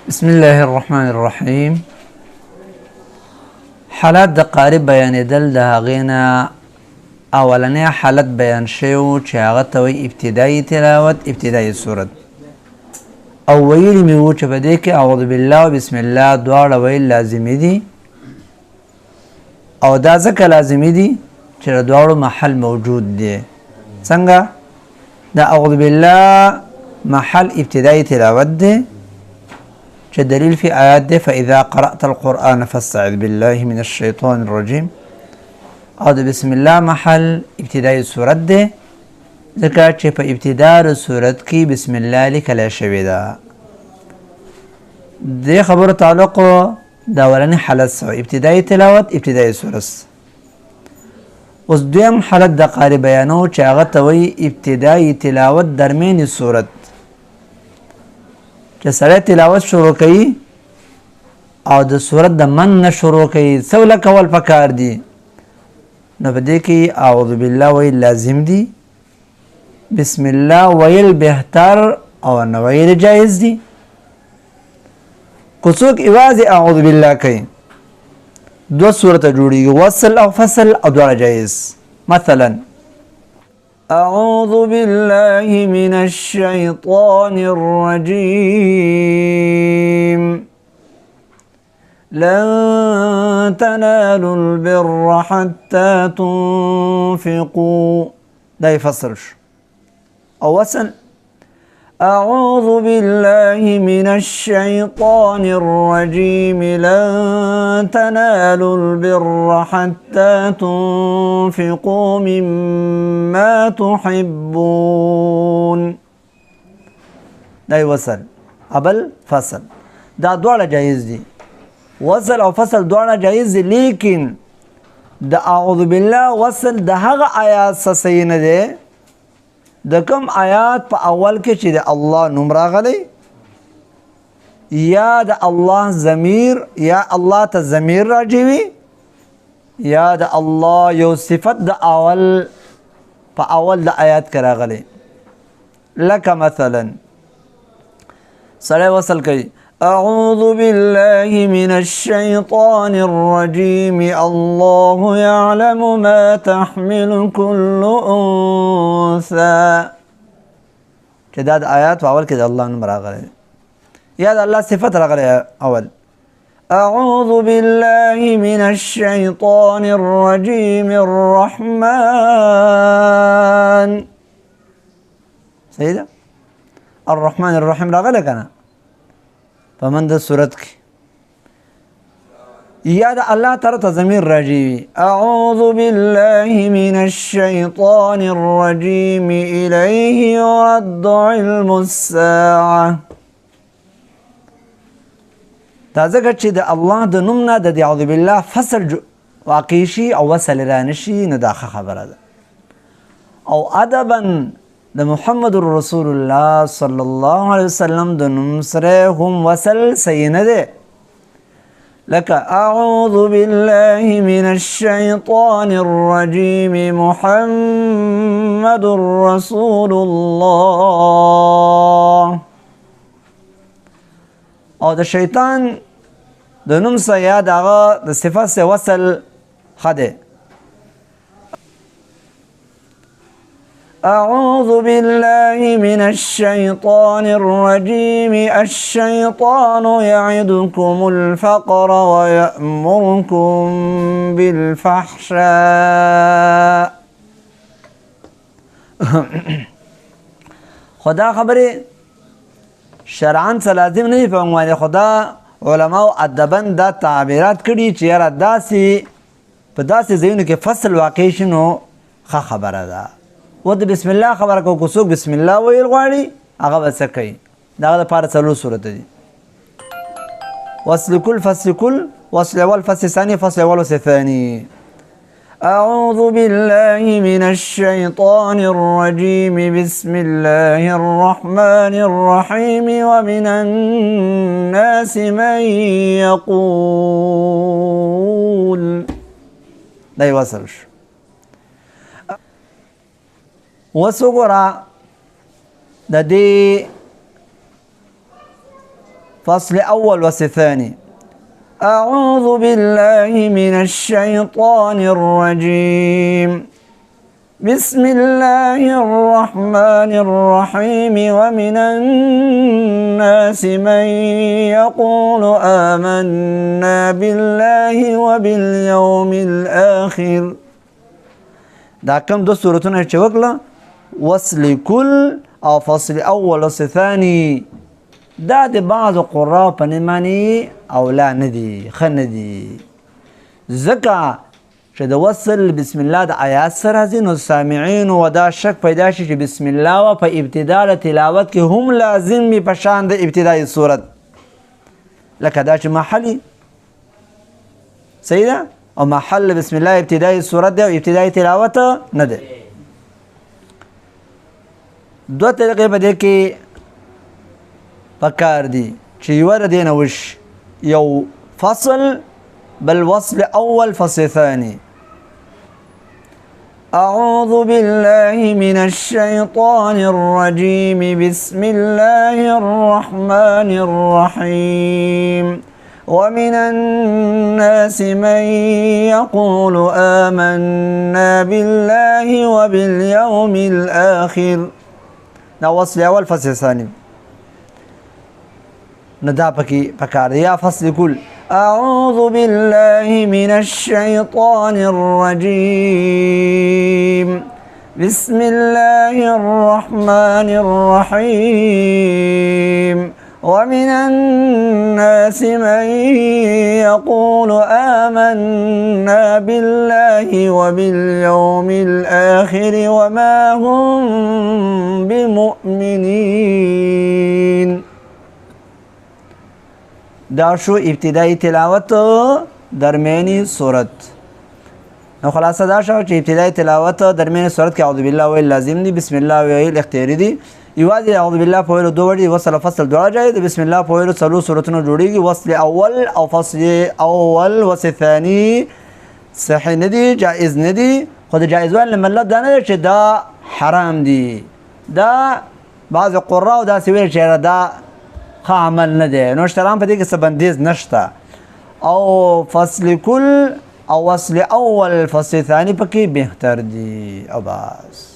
بسم الله الرحمن الرحیم. حالات د قاری بیانېدل د هغې نه اولنی حالت بیان شوی چې هغه ته وایي ابتدایي تلاوت، ابتدایي صورت. او ویلي مې وو چې په دې کې اعوذ بالله او بسم الله دواړه ویل لازمي دي، او دا ځکه لازمي دي چې د دواړو محل موجود دی. څنګه؟ د اعوذ بالله محل ابتدایي تلاوت دی چې دلیل فی آیات دی فاذا قرأت القرآن فاستعذ بالله من الشیطان الرجیم، او د بسم الله محل ابتدایي صورت دی ځکه چې په ابتدا د صورت کې بسم الله لیکلی شوې ده. دې خبرو تعلق د اولني حالت سره ابتدایي تلاوت، ابتدایي صورت. اوس دویم حالت د قاری بیانو چې هغه ته وایي ابتدایي تلاوت درمیاني صورت، چې سړی تلاوت شروع کوي او د صورت د من نه شروع کوي، څه له کول پکار دي؟ نو په دې کې اعوذ بالله ویل لازم دي، بسم الله ویل بهتر او نه ویل جایز دي. که څوک یوازې اعوذ بالله کوي دوه صورته جوړیږي، وصل او فصل، او دواړه جایز. مثلا أعوذ بالله من الشيطان الرجيم لن تنالوا البر حتى تنفقوا، دا يفسر أو وصل أعوذ بالله من الشيطان الرجيم لن تنالوا البر حتى تنفقوا مما تحبون، دا وصل قبل فصل. دا دواړه جایز دي، وصل او فصل دواړه جایز دي، لیکن د اعوذ بالله وصل د هغه آیات څخه صحیح نه دی د کوم آیات په اول کې چې د الله نوم راغلی یا د الله ضمیر یا الله ته ضمیر راجي وي یا د الله یو صفت د اول په اول د آیات کې راغلی. لکه مثلا سړی وصل کوي أعوذ بالله من الشيطان الرجيم الله يعلم ما تحمل كل أنثى، چې دا د آیات په اول کې د الله نوم راغلی یا د الله صفت راغلی اول. أعوذ بالله من الشيطان الرجيم الرحمن، صحیح ده؟ الرحمن الرحیم راغلی کنه په من د صورت کې، یا د الله تعالی ته ضمیر راجي وي أعوذ بالله من الشيطان الرجيم إليه يرد علم الساعة، دا ځکه چې د الله د نوم نه د اعوذ بالله فصل واقع شي او وصل را نشي، نو دا ښه خبره ده. او ادبا د محمد رسول الله صلی الله علیه وسلم د نوم سره هم وصل صحیح نه دی. لکه اعوذ بالله من الشیطان الرجیم محمد رسول الله، او د شیطان د نوم سره یا دغه د صفت سره وصل ښه دی. أعوذ بالله من الشيطان الرجيم الشيطان يعدكم الفقر ويأمركم بالفحشاء. خدا خبره شرعاً لازم نه په موږ خدا علماء ادباً دا تعبیرات کړي چې یاره داسې په داسې ځایونو کې فصل واقع شي نو ښه خبره ده. و د بسم الله خبره کو کو څوک بسم الله ویل غواړي هغه به څه کوي؟ دغه لپاره څلور صورت دي: وصل کل، فصل کل، وصل اول، فصل ثاني، فصل اول، وصل ثاني. أعوذ بالله من الشيطان الرجيم بسم الله الرحمن الرحيم ومن الناس من يقول، دا وصل شو. وسوګرا د دې فصل اول فصل ثاني. اعوذ بالله من الشيطان الرجيم. بسم الله الرحمن الرحيم. ومن الناس من يقول آمنا بالله وباليوم الآخر. دا کم دو صورتونه چې وکړه وصل کل او فصل اول وصل ثاني دا د بعض قراء په معنی اولا نه دي ښه نه دي ځکه چې د وصل بسم الله د آیات سره راځي نو سامعین و دا شک پیدا شي چې بسم الله و په ابتدا د تلاوت کې هم لازم وي په شان د ابتدایي صورت لکه دا چې محلي صحیح ده او محل بسم الله ابتدایي صورت دی او ابتدایي تلاوت نه دی. دو طریقې په دې کې پکار دي چې یوه د دې نه وشي یو فصل بل وصل اول فصل ثاني. أعوذ بالله من الشيطان الرجيم. بسم الله الرحمن الرحيم. ومن الناس من يقول آمنا بالله وباليوم الآخر. دا وصل اول فصل ثاني ندا پکار یا فصل کل. أعوذ بالله من الشيطان الرجيم. بسم الله الرحمن الرحيم. ومن الناس من يقول آمنا بالله وباليوم الآخر وما هم بمؤمنين. دا شو ابتدائی تلاوت درمیانی صورت. نو خلاصه دا شو چې ابتدائی تلاوت درمیانی صورت کې اعوذ بالله ویل لازم دی، بسم الله ویل اختیاري دی. یوازې اعوذ بالله په ویلو دوه وړي وصل فصل دواړه جایز دي. بسم الله په ویلو څلور صورتونه جوړیږي. وصل اول او فصل اول وصل ثاني صحیح نه دي، جایز نه دي. خو د جایز ویل مطلب دا نه چې دا حرام دي. دا بعض قراء داسې ویل چې دا ښه عمل نه دی. نو اشترام په دې کې څه بندیز نشته. او فصل کل او وصل اول فصل ثاني پکې بهتر دي. او بس